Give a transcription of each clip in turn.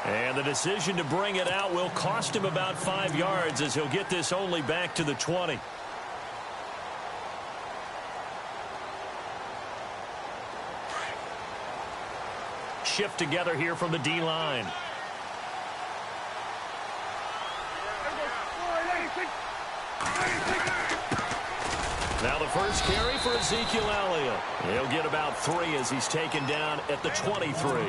And the decision to bring it out will cost him about 5 yards as he'll get this only back to the 20. Shift together here from the D-line. Now the first carry for Ezekiel Elliott. He'll get about 3 as he's taken down at the 23.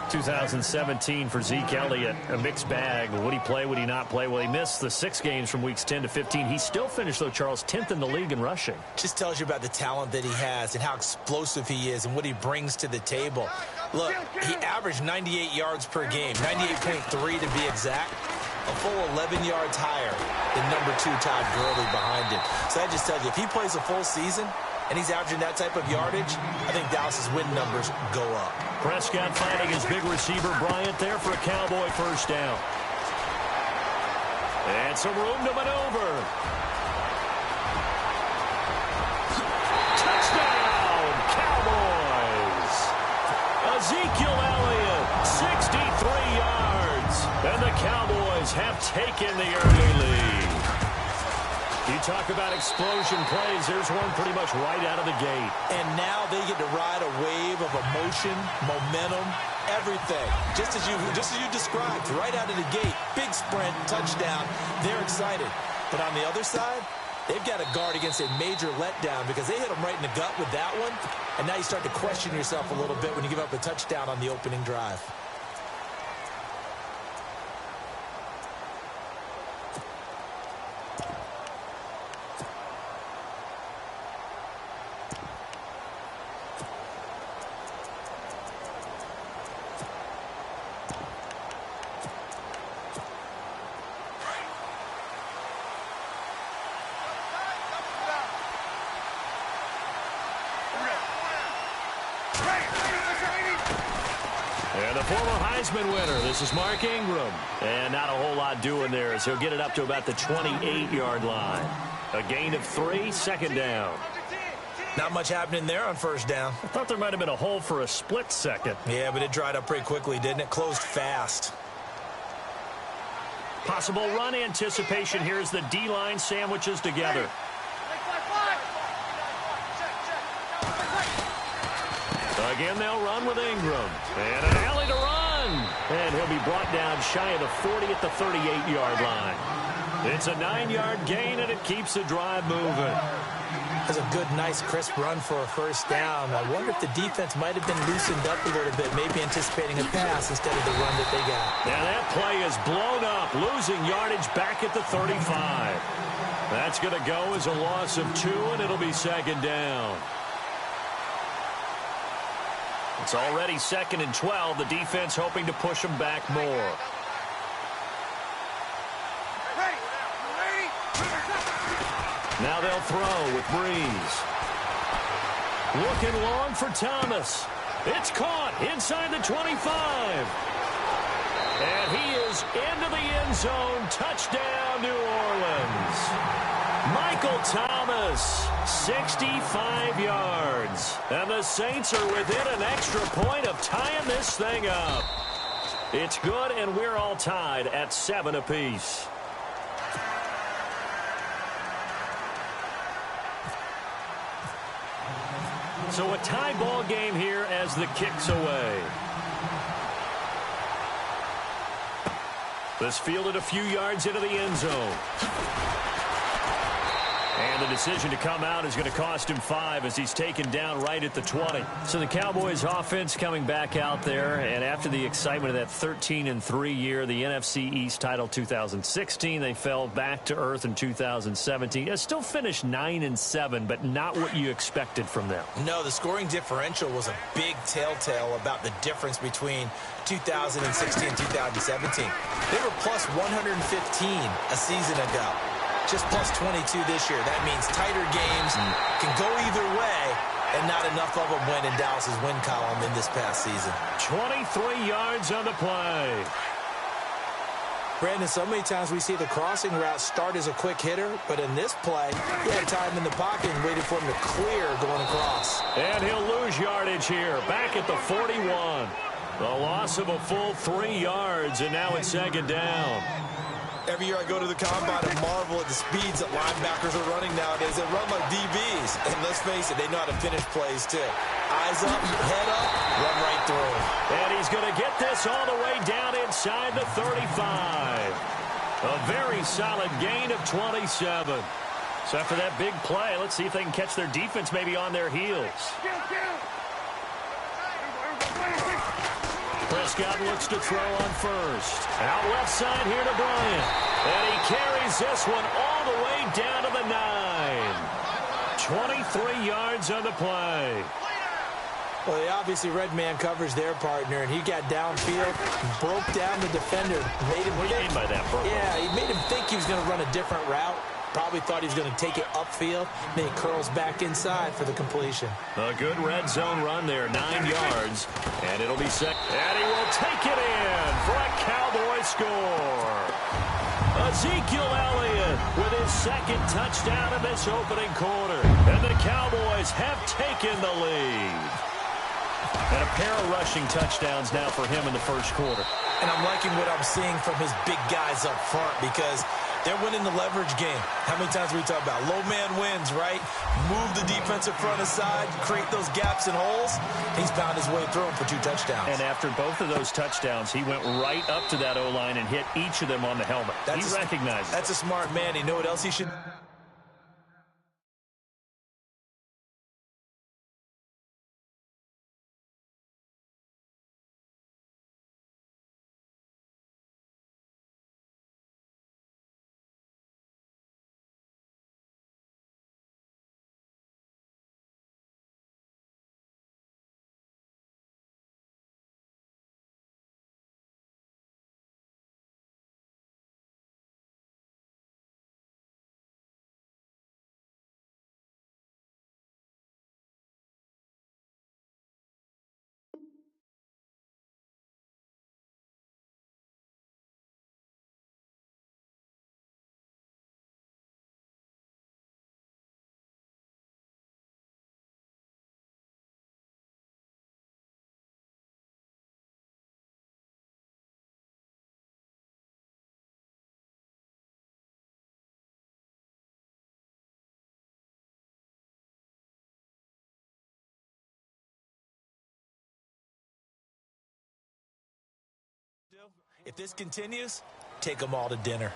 2017 for Zeke Elliott, a mixed bag. Would he play, would he not play? Well, he missed the 6 games from weeks 10 to 15. He still finished, though, Charles, 10th in the league in rushing. Just tells you about the talent that he has and how explosive he is and what he brings to the table. Look, he averaged 98 yards per game, 98.3 to be exact. A full 11 yards higher than number 2 Todd Gurley behind him. So that just tells you, if he plays a full season and he's averaging that type of yardage, I think Dallas's win numbers go up. Prescott finding his big receiver Bryant there for a Cowboy first down. And some room to maneuver. Touchdown, Cowboys! Ezekiel Elliott, 63 yards. And the Cowboys have taken the early lead. You talk about explosion plays. There's one pretty much right out of the gate. And now they get to ride a wave of emotion, momentum, everything. Just as you described, right out of the gate. Big sprint, touchdown. They're excited. But on the other side, they've got to guard against a major letdown because they hit them right in the gut with that one. And now you start to question yourself a little bit when you give up a touchdown on the opening drive. And the former Heisman winner, this is Mark Ingram. And not a whole lot doing there as he'll get it up to about the 28-yard line. A gain of 3, second down. Not much happening there on first down. I thought there might have been a hole for a split second. Yeah, but it dried up pretty quickly, didn't it? Closed fast. Possible run anticipation here as the D-line sandwiches together. Again, they'll run with Ingram. And an alley to run. And he'll be brought down shy of the 40 at the 38-yard line. It's a 9-yard gain, and it keeps the drive moving. That's a good, nice, crisp run for a first down. I wonder if the defense might have been loosened up a little bit, maybe anticipating a pass instead of the run that they got. Now that play is blown up, losing yardage back at the 35. That's going to go as a loss of 2, and it'll be second down. It's already 2nd and 12. The defense hoping to push them back more. Now they'll throw with Breeze. Looking long for Thomas. It's caught inside the 25. And he is into the end zone. Touchdown, New Orleans. Michael Thomas, 65 yards. And the Saints are within an extra point of tying this thing up. It's good, and we're all tied at 7 apiece. So a tie ball game here as the kick's away. This fielded a few yards into the end zone. And the decision to come out is going to cost him 5 as he's taken down right at the 20. So the Cowboys offense coming back out there, and after the excitement of that 13-3 year, the NFC East title 2016, they fell back to earth in 2017. They still finished 9-7, but not what you expected from them. No, the scoring differential was a big telltale about the difference between 2016 and 2017. They were plus 115 a season ago. Just plus 22 this year. That means tighter games can go either way, and not enough of them went in Dallas's win column in this past season. 23 yards on the play. Brandon, so many times we see the crossing route start as a quick hitter, but in this play, he had time in the pocket and waited for him to clear going across. And he'll lose yardage here, back at the 41. The loss of a full 3 yards, and now it's second down. Every year I go to the combine and marvel at the speeds that linebackers are running nowadays. They run like DBs. And let's face it, they know how to finish plays too. Eyes up, head up, run right through. And he's going to get this all the way down inside the 35. A very solid gain of 27. So after that big play, let's see if they can catch their defense maybe on their heels. Prescott looks to throw on first. Out left side here to Bryant. And he carries this one all the way down to the 9. 23 yards on the play. Well, they obviously read man coverage their partner, and he got downfield, broke down the defender. What do you mean by that, Burko? Yeah, he made him think he was going to run a different route. Probably thought he was going to take it upfield. Then he curls back inside for the completion. A good red zone run there, 9 yards. And it'll be set. And he will take it in for a Cowboy score. Ezekiel Elliott with his second touchdown in this opening quarter. And the Cowboys have taken the lead. And a pair of rushing touchdowns now for him in the first quarter. And I'm liking what I'm seeing from his big guys up front because they're winning the leverage game. How many times we talk about low man wins, right? Move the defensive front aside, create those gaps and holes. He's found his way through them for 2 touchdowns. And after both of those touchdowns, he went right up to that O-line and hit each of them on the helmet. He recognized it. That's a smart man. You know what else he should... If this continues, take them all to dinner.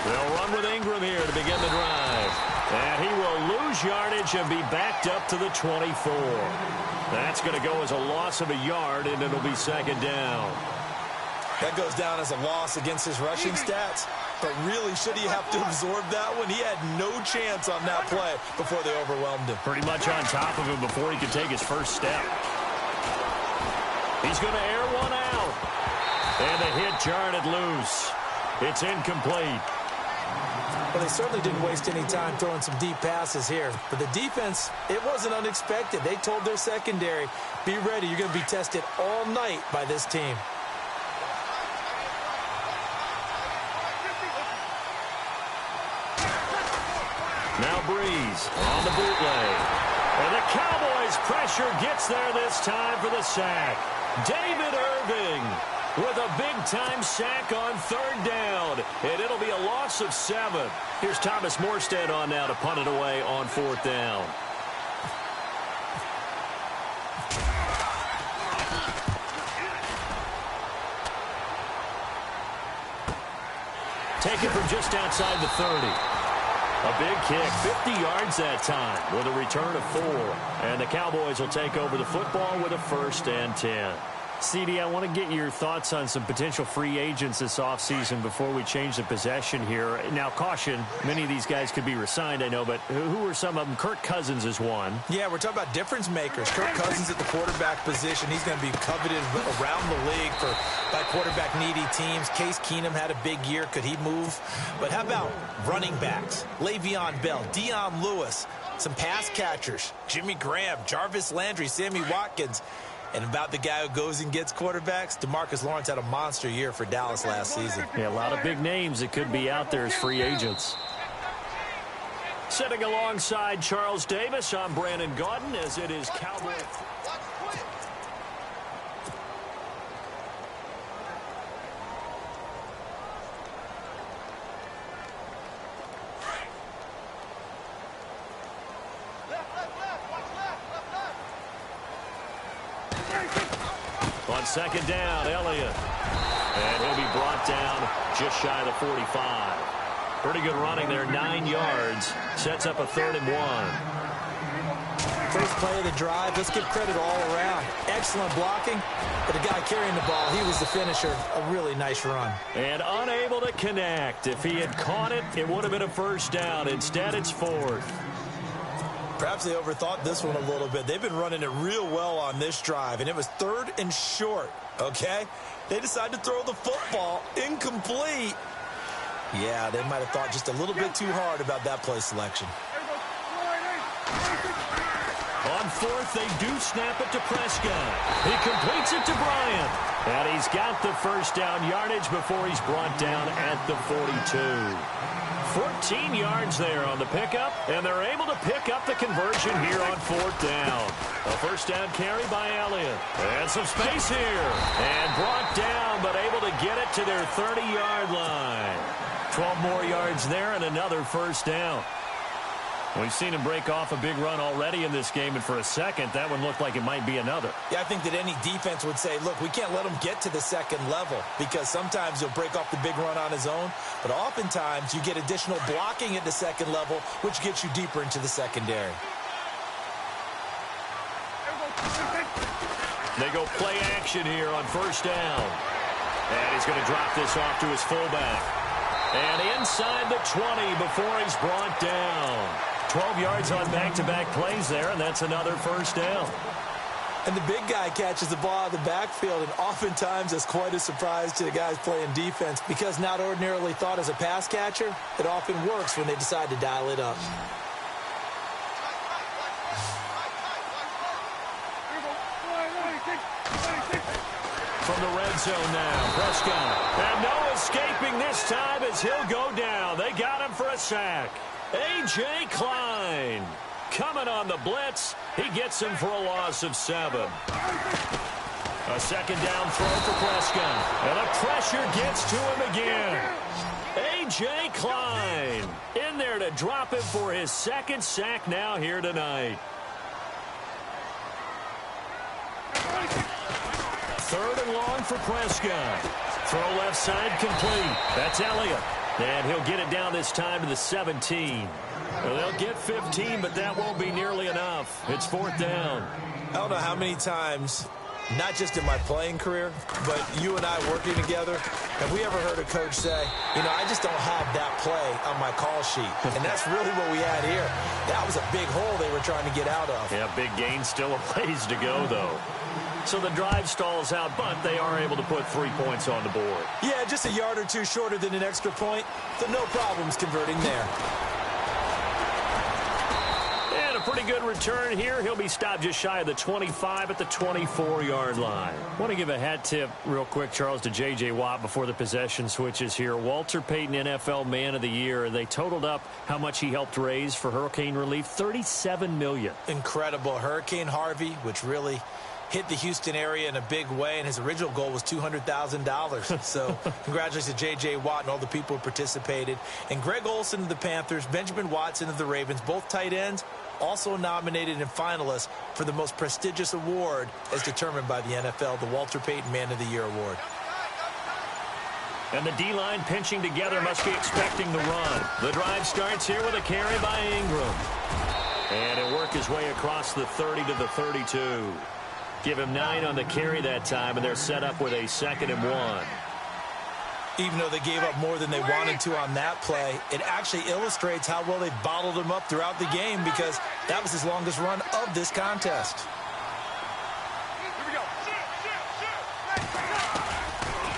They'll run with Ingram here to begin the drive. And he will lose yardage and be backed up to the 24. That's going to go as a loss of a yard, and it'll be second down. That goes down as a loss against his rushing stats. But really, should he have to absorb that one? He had no chance on that play before they overwhelmed him. Pretty much on top of him before he could take his first step. He's going to air one out. And the hit jarred it loose. It's incomplete. Well, they certainly didn't waste any time throwing some deep passes here. But the defense, it wasn't unexpected. They told their secondary, be ready. You're going to be tested all night by this team. Now Breeze on the bootleg. And the Cowboys' pressure gets there this time for the sack. David Irving with a big-time sack on third down. And it'll be a loss of 7. Here's Thomas Morstead on now to punt it away on 4th down. Taken from just outside the 30. A big kick, 50 yards that time with a return of 4. And the Cowboys will take over the football with a 1st and 10. CD, I want to get your thoughts on some potential free agents this offseason before we change the possession here. Now, caution, many of these guys could be re-signed, I know, but who are some of them? Kirk Cousins is one. Yeah, we're talking about difference makers. Kirk Cousins at the quarterback position. He's going to be coveted around the league by quarterback-needy teams. Case Keenum had a big year. Could he move? But how about running backs? Le'Veon Bell, Dion Lewis. some pass catchers. Jimmy Graham, Jarvis Landry, Sammy Watkins. And about the guy who goes and gets quarterbacks, DeMarcus Lawrence had a monster year for Dallas last season. Yeah, a lot of big names that could be out there as free agents. Sitting alongside Charles Davis, I'm Brandon Gaudin as it is Cowboy. On second down, Elliott. And he'll be brought down just shy of the 45. Pretty good running there, 9 yards. Sets up a 3rd and 1. First play of the drive, let's give credit all around. Excellent blocking, but the guy carrying the ball, he was the finisher. A really nice run. And unable to connect. If he had caught it, it would have been a first down. Instead, it's 4th. Perhaps they overthought this one a little bit. They've been running it real well on this drive, and it was 3rd and short, okay? They decided to throw the football incomplete. Yeah, they might have thought just a little bit too hard about that play selection. On 4th, they do snap it to Prescott. He completes it to Bryant. And he's got the first down yardage before he's brought down at the 42. 14 yards there on the pickup, and they're able to pick up the conversion here on 4th down. A first down carry by Elliott. And some space here. And brought down, but able to get it to their 30-yard line. 12 more yards there and another first down. We've seen him break off a big run already in this game, and for a second, that one looked like it might be another. Yeah, I think that any defense would say, look, we can't let him get to the second level because sometimes he'll break off the big run on his own, but oftentimes you get additional blocking at the second level, which gets you deeper into the secondary. They go play action here on first down. And he's going to drop this off to his fullback. And inside the 20 before he's brought down. 12 yards on back-to-back plays there, and that's another first down. And the big guy catches the ball out of the backfield, and oftentimes it's quite a surprise to the guys playing defense because not ordinarily thought as a pass catcher, it often works when they decide to dial it up. From the red zone now, Prescott. And no escaping this time as he'll go down. They got him for a sack. A.J. Klein coming on the blitz. He gets him for a loss of 7. A second down throw for Prescott. And the pressure gets to him again. A.J. Klein in there to drop him for his second sack now here tonight. 3rd and long for Prescott. Throw left side complete. That's Elliott. And he'll get it down this time to the 17. Well, they'll get 15, but that won't be nearly enough. It's 4th down. I don't know how many times, not just in my playing career, but you and I working together, have we ever heard a coach say, you know, I just don't have that play on my call sheet. And that's really what we had here. That was a big hole they were trying to get out of. Yeah, big gain, still a ways to go, though. So the drive stalls out, but they are able to put 3 points on the board. Yeah, just a yard or two shorter than an extra point, so no problems converting there. And a pretty good return here. He'll be stopped just shy of the 25 at the 24-yard line. I want to give a hat tip real quick, Charles, to J.J. Watt before the possession switches here. Walter Payton, NFL Man of the Year. They totaled up how much he helped raise for hurricane relief, $37 million. Incredible. Hurricane Harvey, which really hit the Houston area in a big way, and his original goal was $200,000. So congratulations to J.J. Watt and all the people who participated. And Greg Olsen of the Panthers, Benjamin Watson of the Ravens, both tight ends, also nominated and finalists for the most prestigious award as determined by the NFL, the Walter Payton Man of the Year Award. And the D-line pinching together, must be expecting the run. The drive starts here with a carry by Ingram. And he'll work his way across the 30 to the 32. Give him 9 on the carry that time, and they're set up with a 2nd and 1. Even though they gave up more than they wanted to on that play, it actually illustrates how well they bottled him up throughout the game because that was his longest run of this contest.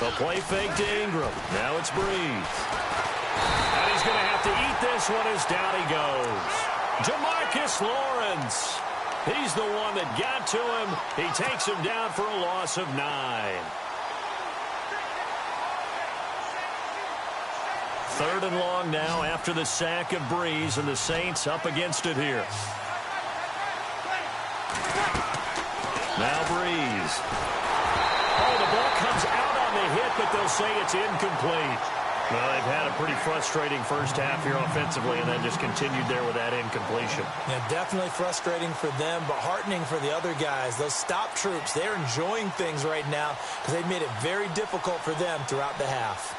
The play fake to Ingram. Now it's Breeze. And he's going to have to eat this one as down he goes. DeMarcus Lawrence. He's the one that got to him. He takes him down for a loss of 9. 3rd and long now after the sack of Breeze, and the Saints up against it here. Now Breeze. Oh, the ball comes out on the hit, but they'll say it's incomplete. Well, they've had a pretty frustrating first half here offensively, and then just continued there with that incompletion. Yeah, definitely frustrating for them, but heartening for the other guys. Those stop troops, they're enjoying things right now because they've made it very difficult for them throughout the half.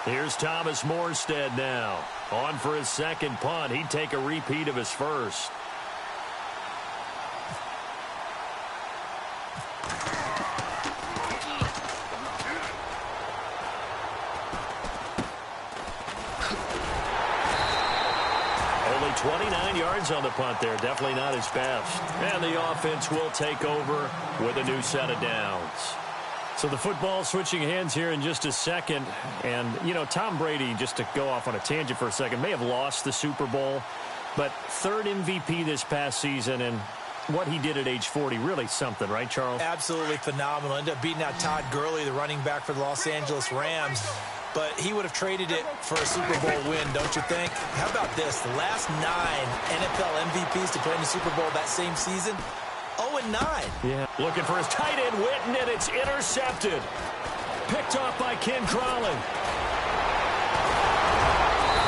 Here's Thomas Morstead now. On for his second punt. He'd take a repeat of his first. Only 29 yards on the punt there. Definitely not his best. And the offense will take over with a new set of downs. So the football switching hands here in just a second. And, you know, Tom Brady, just to go off on a tangent for a second, may have lost the Super Bowl, but 3rd MVP this past season, and what he did at age 40, really something, right, Charles? Absolutely phenomenal. Ended up beating out Todd Gurley, the running back for the Los Angeles Rams. But he would have traded it for a Super Bowl win, don't you think? How about this? The last 9 NFL MVPs to play in the Super Bowl that same season, 0-9. Yeah. Looking for his tight end, Witten, and it's intercepted. Picked off by Ken Crawley.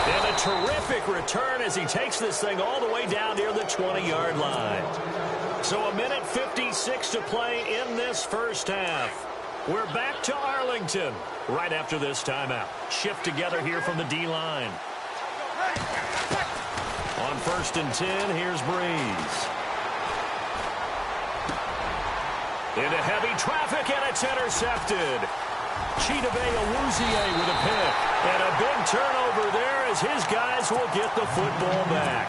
And a terrific return as he takes this thing all the way down near the 20-yard line. So 1:56 to play in this first half. We're back to Arlington right after this timeout. Shift together here from the D-line. On 1st and 10, here's Breeze. Into heavy traffic, and it's intercepted. Chidobe Awuzie with a pick. And a big turnover there as his guys will get the football back.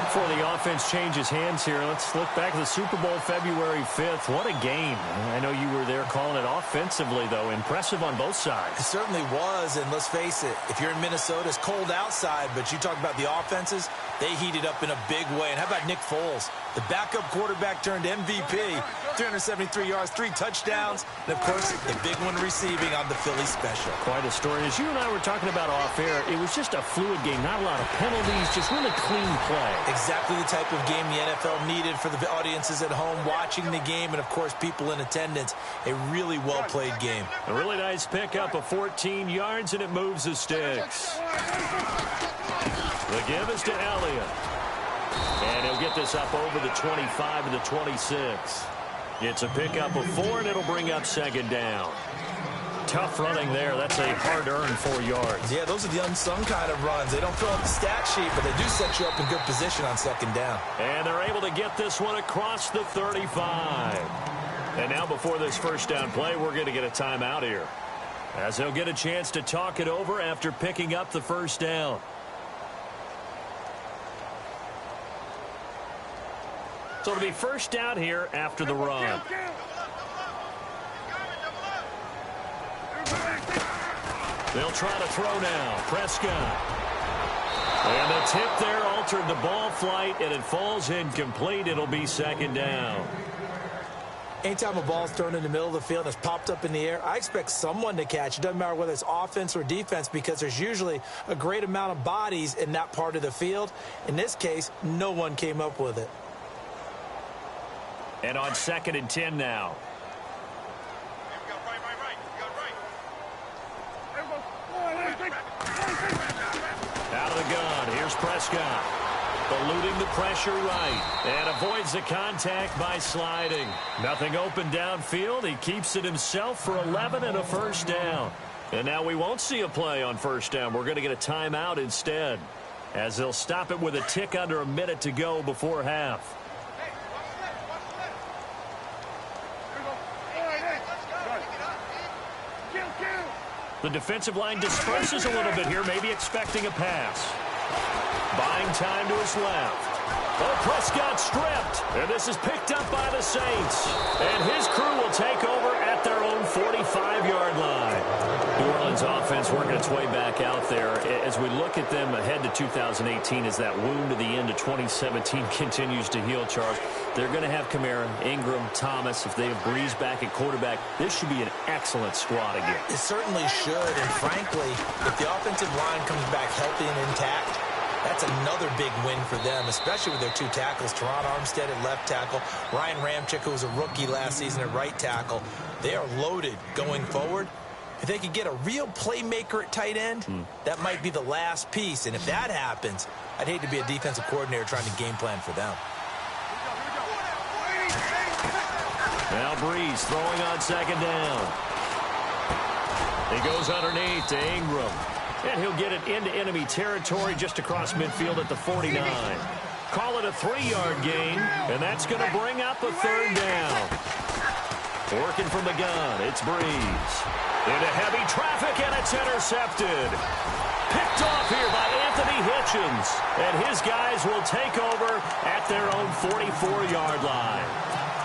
Before the offense changes hands here, let's look back at the Super Bowl February 5th. What a game. I know you were there calling it offensively, though. Impressive on both sides. It certainly was, and let's face it, if you're in Minnesota, it's cold outside, but you talk about the offenses, they heated up in a big way. And how about Nick Foles? The backup quarterback turned MVP, 373 yards, 3 touchdowns, and, of course, the big one receiving on the Philly special. Quite a story. As you and I were talking about off air, it was just a fluid game, not a lot of penalties, just really clean play. Exactly the type of game the NFL needed for the audiences at home watching the game and, of course, people in attendance. A really well-played game. A really nice pickup of 14 yards, and it moves the sticks. The give is to Elliott. And he'll get this up over the 25 to the 26. It's a pickup of 4, and it'll bring up 2nd down. Tough running there. That's a hard-earned 4 yards. Yeah, those are the unsung kind of runs. They don't fill up the stat sheet, but they do set you up in good position on 2nd down. And they're able to get this one across the 35. And now before this first down play, we're going to get a timeout here, as they'll get a chance to talk it over after picking up the first down. So it'll be first down here after the run. They'll try to throw now. Prescott. And the tip there altered the ball flight, and it falls incomplete. It'll be 2nd down. Anytime a ball's thrown in the middle of the field and it's popped up in the air, I expect someone to catch. It doesn't matter whether it's offense or defense, because there's usually a great amount of bodies in that part of the field. In this case, no one came up with it. And on 2nd and 10 now. Out of the gun, here's Prescott. Eluding the pressure right. And avoids the contact by sliding. Nothing open downfield. He keeps it himself for 11 and a first down. And now we won't see a play on first down. We're going to get a timeout instead, as they'll stop it with a tick under a minute to go before half. The defensive line disperses a little bit here, maybe expecting a pass. Buying time to his left. Oh, Prescott stripped, and this is picked up by the Saints. And his crew will take over at their own 45-yard line. New Orleans offense working its way back out there. As we look at them ahead to 2018, as that wound to the end of 2017 continues to heal, Charles, they're going to have Kamara, Ingram, Thomas. If they have Breeze back at quarterback, this should be an excellent squad again. It certainly should, and frankly, if the offensive line comes back healthy and intact, that's another big win for them, especially with their two tackles, Teron Armstead at left tackle, Ryan Ramczyk, who was a rookie last season at right tackle. They are loaded going forward. If they could get a real playmaker at tight end, that might be the last piece. And if that happens, I'd hate to be a defensive coordinator trying to game plan for them. Now Breeze throwing on second down. He goes underneath to Ingram. And he'll get it into enemy territory just across midfield at the 49. Call it a 3-yard gain, and that's going to bring up a third down. Working from the gun, it's Breeze. Into heavy traffic, and it's intercepted. Picked off here by Anthony Hitchens. And his guys will take over at their own 44-yard line.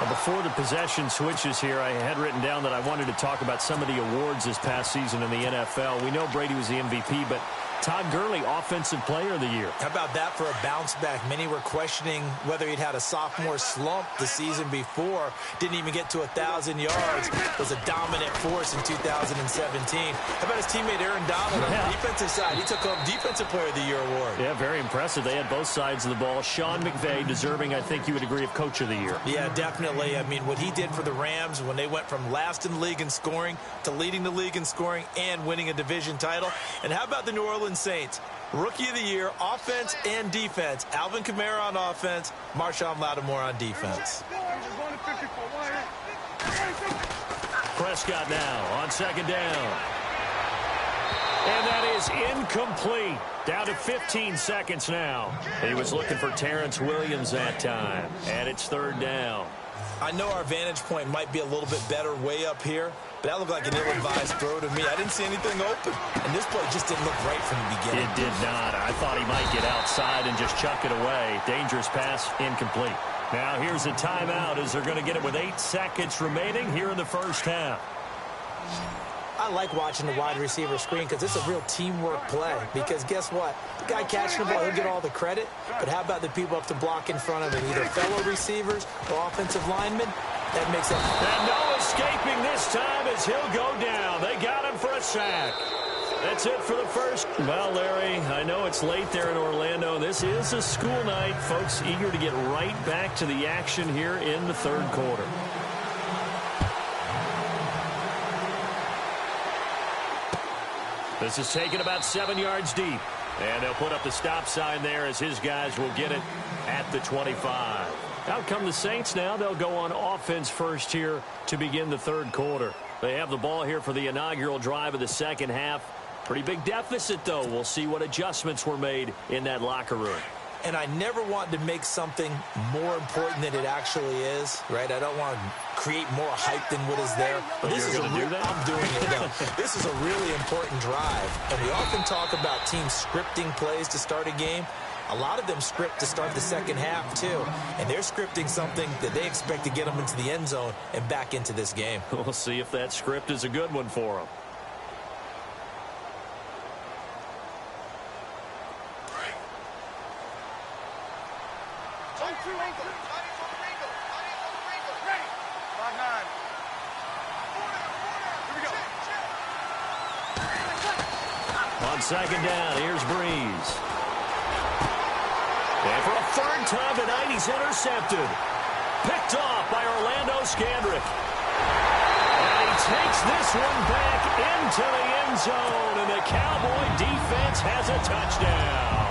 Before the possession switches here, I had written down that I wanted to talk about some of the awards this past season in the NFL. We know Brady was the MVP, but Todd Gurley, Offensive Player of the Year. How about that for a bounce back? Many were questioning whether he'd had a sophomore slump the season before. Didn't even get to 1,000 yards. Was a dominant force in 2017. How about his teammate Aaron Donald on the defensive side? He took home Defensive Player of the Year award. Yeah, very impressive. They had both sides of the ball. Sean McVay deserving, I think you would agree, of Coach of the Year. Yeah, definitely. I mean, what he did for the Rams when they went from last in the league in scoring to leading the league in scoring and winning a division title. And how about the New Orleans Saints? Rookie of the Year, offense and defense. Alvin Kamara on offense, Marshawn Lattimore on defense. Prescott now on second down. And that is incomplete. Down to 15 seconds now. He was looking for Terrence Williams that time. And it's third down. I know our vantage point might be a little bit better way up here, but that looked like an ill-advised throw to me. I didn't see anything open, and this play just didn't look right from the beginning. It did not. I thought he might get outside and just chuck it away. Dangerous pass, incomplete. Now here's a timeout as they're going to get it with 8 seconds remaining here in the first half. I like watching the wide receiver screen because it's a real teamwork play. Because guess what? The guy catching the ball, he'll get all the credit. But how about the people up to block in front of him, either fellow receivers or offensive linemen? That makes up. And no escaping this time as he'll go down. They got him for a sack. That's it for the first. Well, Larry, I know it's late there in Orlando. This is a school night. Folks eager to get right back to the action here in the third quarter. This is taken about 7 yards deep. And they'll put up the stop sign there as his guys will get it at the 25. Out come the Saints now. They'll go on offense first here to begin the third quarter. They have the ball here for the inaugural drive of the second half. Pretty big deficit, though. We'll see what adjustments were made in that locker room. And I never want to make something more important than it actually is, right? I don't want to create more hype than what is there. But this is a real, I'm doing it now. This is a really important drive. And we often talk about teams scripting plays to start a game. A lot of them script to start the second half, too. And they're scripting something that they expect to get them into the end zone and back into this game. We'll see if that script is a good one for them. On second down, here's Breeze. And for a third time tonight, he's intercepted. Picked off by Orlando Scandrick. And he takes this one back into the end zone, and the Cowboy defense has a touchdown.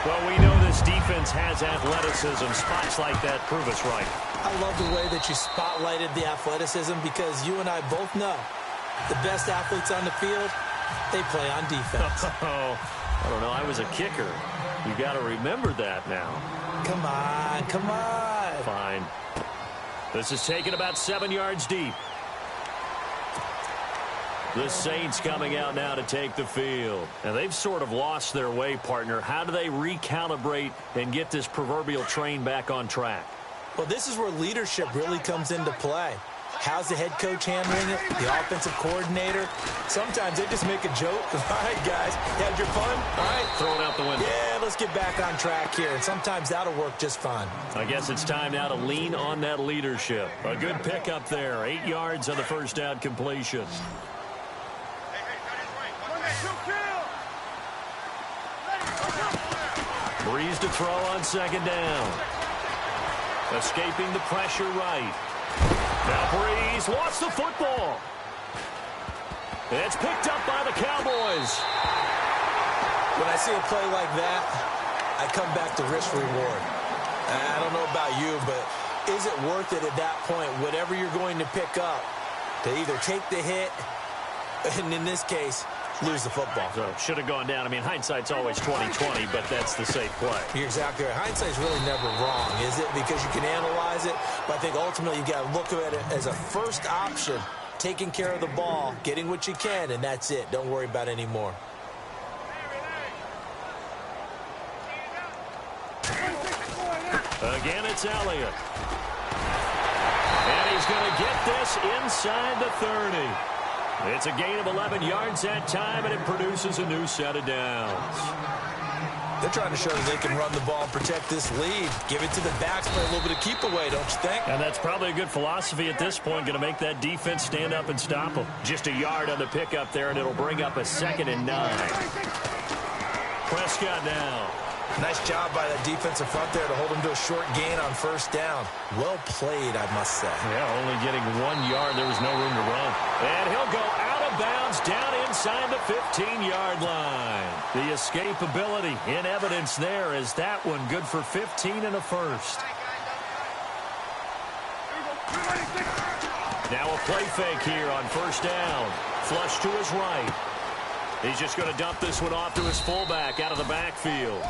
Well, we know this defense has athleticism. Spots like that prove us right. I love the way that you spotlighted the athleticism because you and I both know the best athletes on the field, they play on defense. Oh, I don't know. I was a kicker. You got to remember that now. Come on, come on. Fine. This is taken about 7 yards deep. The Saints coming out now to take the field. And they've sort of lost their way, partner. How do they recalibrate and get this proverbial train back on track? Well, this is where leadership really comes into play. How's the head coach handling it? The offensive coordinator? Sometimes they just make a joke. All right, guys, you had your fun? All right. Throw it out the window. Yeah, let's get back on track here. And sometimes that'll work just fine. I guess it's time now to lean on that leadership. A good pickup there. 8 yards on the first down completion. Breeze to throw on second down. Escaping the pressure right. Now Breeze lost the football. It's picked up by the Cowboys. When I see a play like that, I come back to risk reward. I don't know about you, but is it worth it at that point, whatever you're going to pick up, to either take the hit, and in this case, lose the football? So should have gone down. I mean, hindsight's always 20/20, but that's the safe play. You're exactly right. Hindsight's really never wrong, is it? Because you can analyze it, but I think ultimately you got to look at it as a first option, taking care of the ball, getting what you can, and that's it. Don't worry about it anymore. Again, it's Elliott. And he's going to get this inside the 30. It's a gain of 11 yards that time, and it produces a new set of downs. They're trying to show that they can run the ball and protect this lead. Give it to the backs, play a little bit of keep away, don't you think? And that's probably a good philosophy at this point, going to make that defense stand up and stop them. Just a yard on the pickup there, and it'll bring up a 2nd and 9. Prescott now. Nice job by that defensive front there to hold him to a short gain on first down. Well played, I must say. Yeah, only getting 1 yard. There was no room to run. And he'll go out of bounds down inside the 15-yard line. The escapability in evidence there is that one good for 15 and a first. Now a play fake here on first down. Flush to his right. He's just going to dump this one off to his fullback out of the backfield.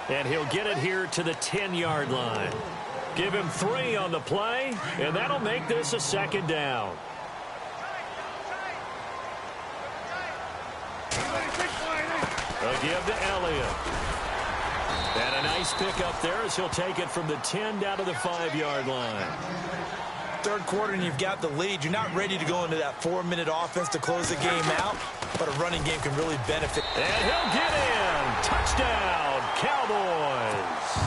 And he'll get it here to the 10-yard line. Give him 3 on the play, and that'll make this a 2nd down. A give to Elliott. And a nice pickup there as he'll take it from the 10 down to the 5-yard line. Third quarter and you've got the lead. You're not ready to go into that 4-minute offense to close the game out, but a running game can really benefit. And he'll get in. Touchdown, Cowboys.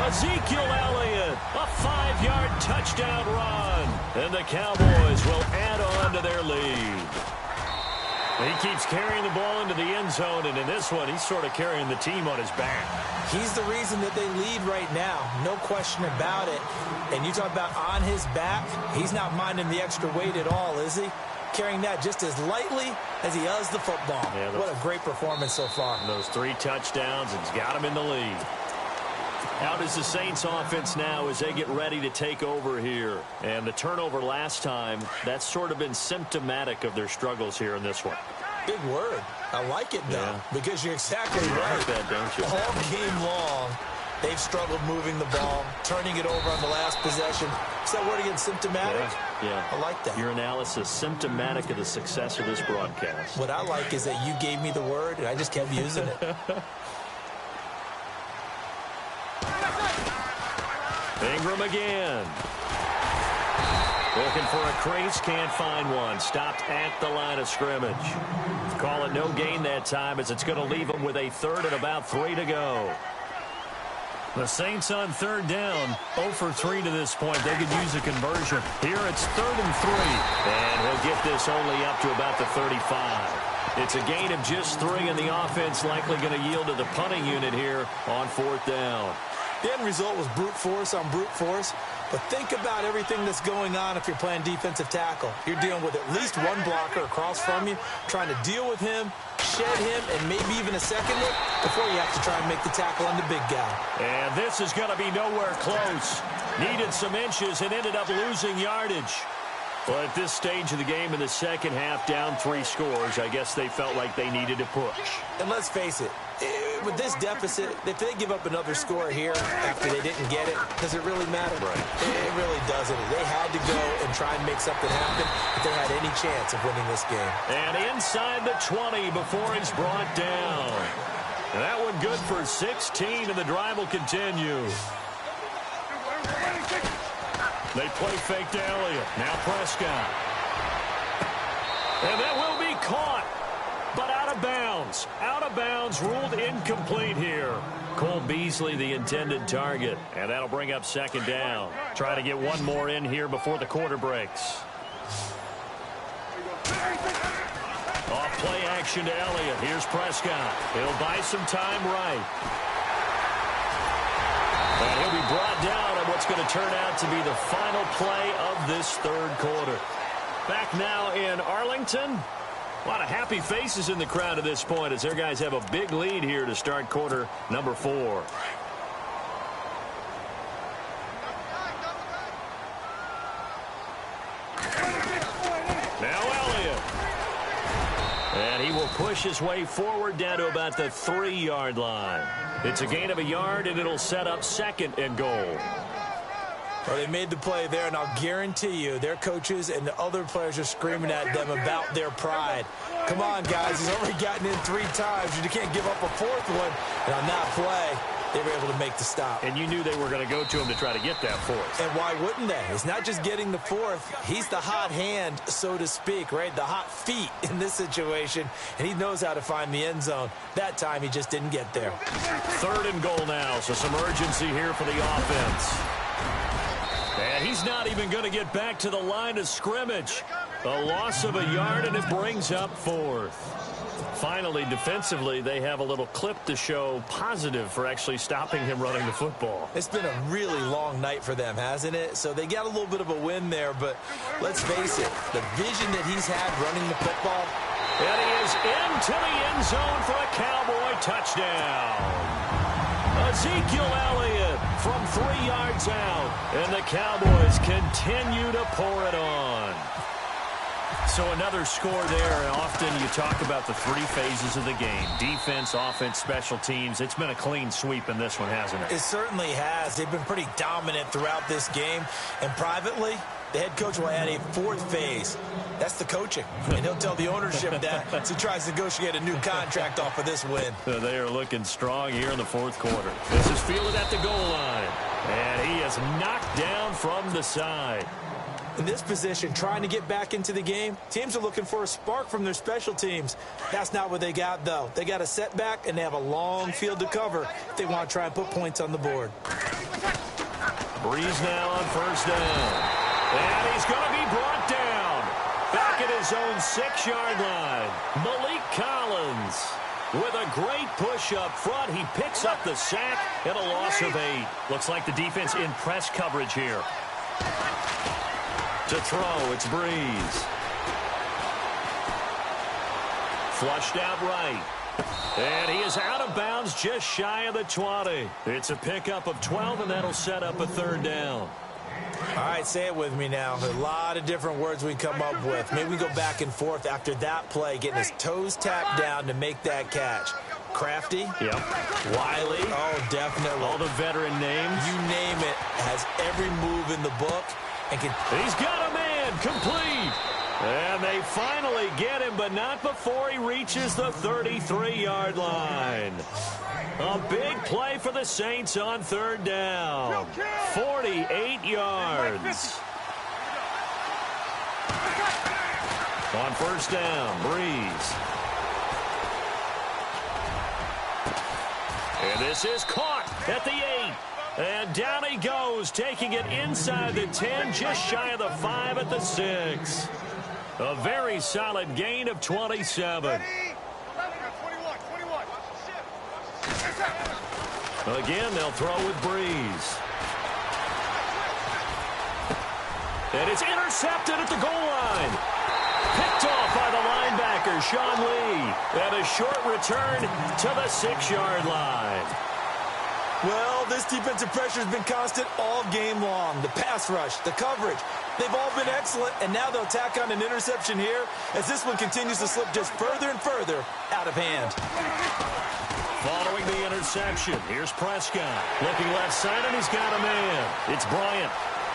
Ezekiel Elliott, a 5-yard touchdown run. And the Cowboys will add on to their lead. He keeps carrying the ball into the end zone, and in this one, he's sort of carrying the team on his back. He's the reason that they lead right now. No question about it. And you talk about on his back, he's not minding the extra weight at all, is he? Carrying that just as lightly as he does the football. Yeah, what a great performance so far. Those 3 touchdowns, it's got him in the lead. How does the Saints offense now as they get ready to take over here? And the turnover last time, that's sort of been symptomatic of their struggles here in this one. Big word. I like it, though, because you're exactly right. Like that, don't you? All game long, they've struggled moving the ball, turning it over on the last possession. Is that word again, symptomatic? Yeah. I like that. Your analysis, symptomatic of the success of this broadcast. What I like is that you gave me the word, and I just kept using it. Ingram again. Looking for a crease, can't find one. Stopped at the line of scrimmage. Call it no gain that time as it's going to leave them with a 3rd and about 3 to go. The Saints on 3rd down, 0 for 3 to this point. They could use a conversion. Here it's 3rd and 3. And he'll get this only up to about the 35. It's a gain of just 3, and the offense likely going to yield to the punting unit here on 4th down. The end result was brute force on brute force. But think about everything that's going on if you're playing defensive tackle. You're dealing with at least one blocker across from you, trying to deal with him, shed him, and maybe even a second look before you have to try and make the tackle on the big guy. And this is going to be nowhere close. Needed some inches and ended up losing yardage. Well, at this stage of the game in the second half, down 3 scores, I guess they felt like they needed to push. And let's face it, with this deficit, if they give up another score here after they didn't get it, does it really matter? Right. It really doesn't. They had to go and try and make something happen if they had any chance of winning this game. And inside the 20 before he's brought down. And that one good for 16, and the drive will continue. They play fake to Elliott. Now Prescott. And that will be caught, but out of bounds. Out of bounds, ruled incomplete here. Cole Beasley, the intended target. And that'll bring up second down. Try to get one more in here before the quarter breaks. Off play action to Elliott. Here's Prescott. He'll buy some time right. And he'll be brought down on what's going to turn out to be the final play of this third quarter. Back now in Arlington. A lot of happy faces in the crowd at this point as their guys have a big lead here to start quarter number 4. Now Elliott. And he will push his way forward down to about the 3-yard line. It's a gain of a yard, and it'll set up second and goal. Well, they made the play there, and I'll guarantee you their coaches and the other players are screaming at them about their pride. Come on, guys. He's already gotten in 3 times. You can't give up a 4th one. And on that play, they were able to make the stop. And you knew they were going to go to him to try to get that 4th. And why wouldn't they? It's not just getting the 4th. He's the hot hand, so to speak, right? The hot feet in this situation. And he knows how to find the end zone. That time, he just didn't get there. 3rd and goal now, so some urgency here for the offense. And he's not even going to get back to the line of scrimmage. A loss of a yard, and it brings up 4th. Finally, defensively, they have a little clip to show positive for actually stopping him running the football. It's been a really long night for them, hasn't it? So they got a little bit of a win there, but let's face it, the vision that he's had running the football. And he is into the end zone for a Cowboy touchdown. Ezekiel Elliott from 3 yards out, and the Cowboys continue to pour it on. So another score there, and often you talk about the 3 phases of the game. Defense, offense, special teams. It's been a clean sweep in this one, hasn't it? It certainly has. They've been pretty dominant throughout this game. And privately, the head coach will add a 4th phase. That's the coaching. And he'll tell the ownership that as he tries to negotiate a new contract off of this win. They are looking strong here in the 4th quarter. This is fielded at the goal line. And he is knocked down from the side. In this position, trying to get back into the game, teams are looking for a spark from their special teams. That's not what they got, though. They got a setback, and they have a long field to cover if they want to try and put points on the board. Breeze now on 1st down. And he's going to be brought down. Back at his own 6-yard line. Malik Collins with a great push up front. He picks up the sack and a loss of 8. Looks like the defense in press coverage here. To throw, it's Breeze. Flushed out right. And he is out of bounds just shy of the 20. It's a pickup of 12, and that'll set up a 3rd down. All right, say it with me now. A lot of different words we come up with. Maybe we go back and forth after that play, getting his toes tapped down to make that catch. Crafty. Yep. Wiley. Oh, definitely. All the veteran names. You name it. Has every move in the book. And he's got a man. Complete. And they finally get him, but not before he reaches the 33-yard line. A big play for the Saints on 3rd down. 48 yards. On 1st down, Breeze. And this is caught at the 8. And down he goes, taking it inside the 10, just shy of the 5 at the 6. A very solid gain of 27. Again, they'll throw with Breeze. And it's intercepted at the goal line. Picked off by the linebacker, Sean Lee. And a short return to the 6-yard line. Well, this defensive pressure has been constant all game long. The pass rush, the coverage, they've all been excellent, and now they'll tack on an interception here as this one continues to slip just further and further out of hand. Following the interception. Here's Prescott. Looking left side, and he's got a man. It's Bryant.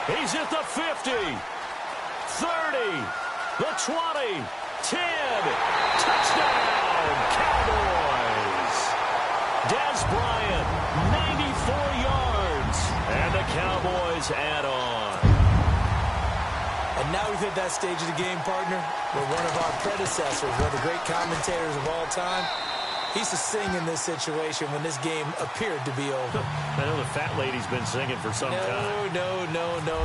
He's at the 50. 30. The 20. 10. Touchdown, Cowboys. Des Bryant, 94 yards. And the Cowboys add on. And now we've hit that stage of the game, partner, where one of our predecessors, one of the great commentators of all time, he used to sing in this situation when this game appeared to be over. I know the fat lady's been singing for some time. No,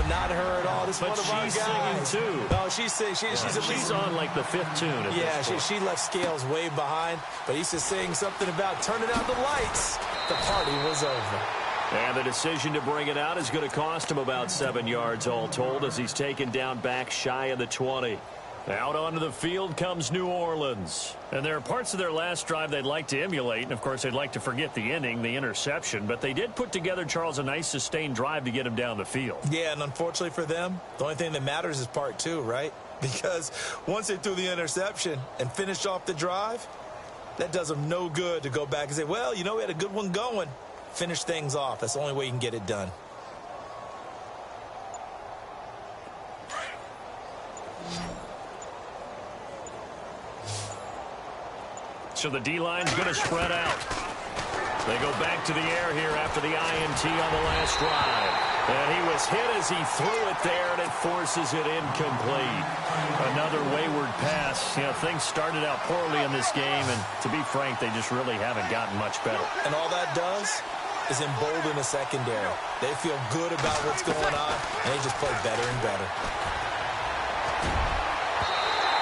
not her at all. This is one of our guys. But she's singing, too. No, she's singing. She's on, like, the 5th tune at this point. She left Scales way behind, but he used to sing something about turning out the lights. The party was over. And the decision to bring it out is going to cost him about 7 yards all told as he's taken down back shy of the 20. Out onto the field comes New Orleans. And there are parts of their last drive they'd like to emulate. And, of course, they'd like to forget the inning, the interception. But they did put together, Charles, a nice sustained drive to get him down the field. Yeah, and unfortunately for them, the only thing that matters is part 2, right? Because once they threw the interception and finished off the drive, that does them no good to go back and say, well, you know, we had a good one going. Finish things off. That's the only way you can get it done. So the D-line's going to spread out. They go back to the air here after the INT on the last drive. And he was hit as he threw it there, and it forces it incomplete. Another wayward pass. You know, things started out poorly in this game, and to be frank, they just really haven't gotten much better. And all that does is embolden the secondary. They feel good about what's going on, and they just play better and better.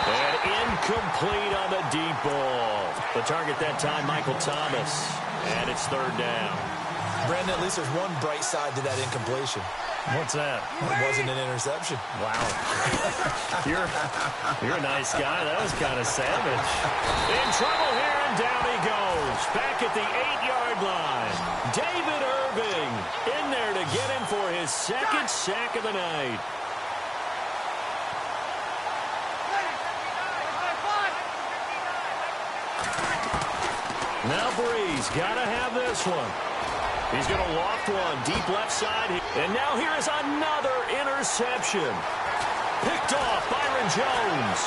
And incomplete on the deep ball. The target that time, Michael Thomas. And it's 3rd down. Brandon, at least there's one bright side to that incompletion. What's that? It wasn't an interception. Wow. You're a nice guy. That was kind of savage. In trouble here, and down he goes. Back at the 8-yard line. David Irving in there to get him for his 2nd sack of the night. Now Breeze got to have this one. He's going to loft one deep left side. And now here is another interception. Picked off Byron Jones.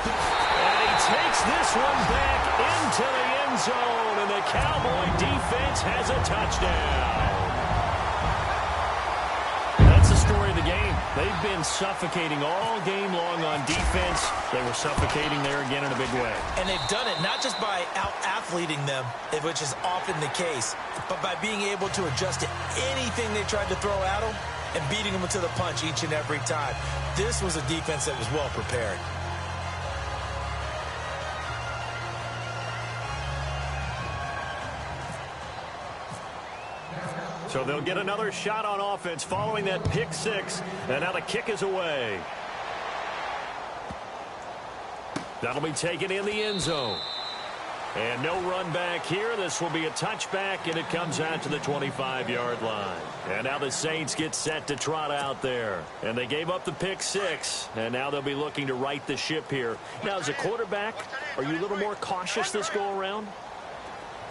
And he takes this one back into the end zone. And the Cowboy defense has a touchdown. That's the story of the game. They've been suffocating all game long on defense. They were suffocating there again in a big way. And they've done it not just by out-athleting them, which is often the case, but by being able to adjust to anything they tried to throw at them and beating them to the punch each and every time. This was a defense that was well prepared. So they'll get another shot on offense following that pick 6. And now the kick is away. That'll be taken in the end zone. And no run back here. This will be a touchback, and it comes out to the 25-yard line. And now the Saints get set to trot out there. And they gave up the pick 6, and now they'll be looking to right the ship here. Now, as a quarterback, are you a little more cautious this go-around?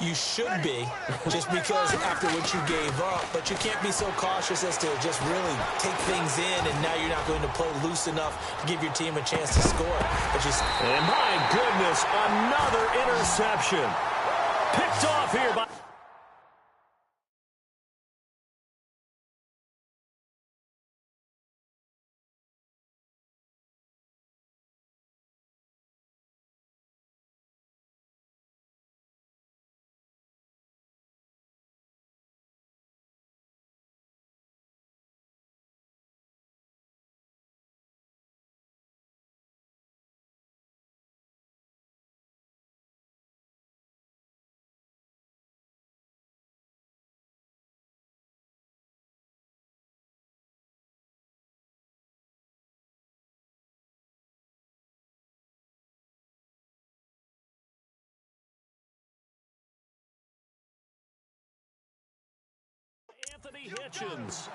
You should be, just because after what you gave up, but you can't be so cautious as to just really take things in, and now you're not going to play loose enough to give your team a chance to score. But just, and my goodness, another interception. Picked off here by... Anthony Hitchens.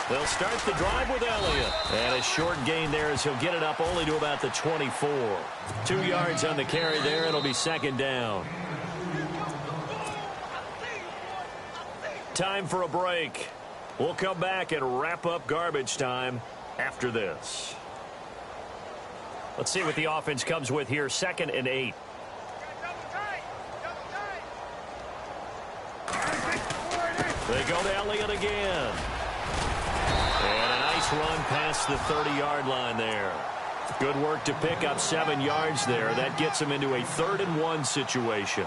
They'll start the drive with Elliott. And a short gain there as he'll get it up only to about the 24. 2 yards on the carry there. It'll be second down. Time for a break. We'll come back and wrap up garbage time after this. Let's see what the offense comes with here. 2nd and 8. They go to Elliott again. And a nice run past the 30-yard line there. Good work to pick up 7 yards there. That gets him into a 3rd and 1 situation.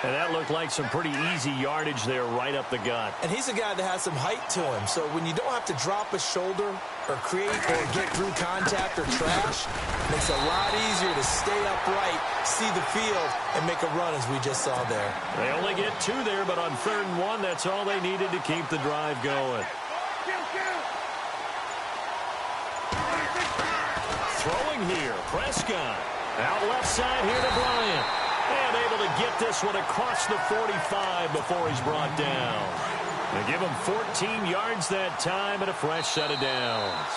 And that looked like some pretty easy yardage there right up the gut. And he's a guy that has some height to him. So when you don't have to drop a shoulder or create or get through contact or trash, it makes it a lot easier to stay upright, see the field, and make a run as we just saw there. They only get 2 there, but on 3rd and 1, that's all they needed to keep the drive going. Throwing here, Prescott. Out left side here to Bryant. And able to get this one across the 45 before he's brought down. They give him 14 yards that time and a fresh set of downs.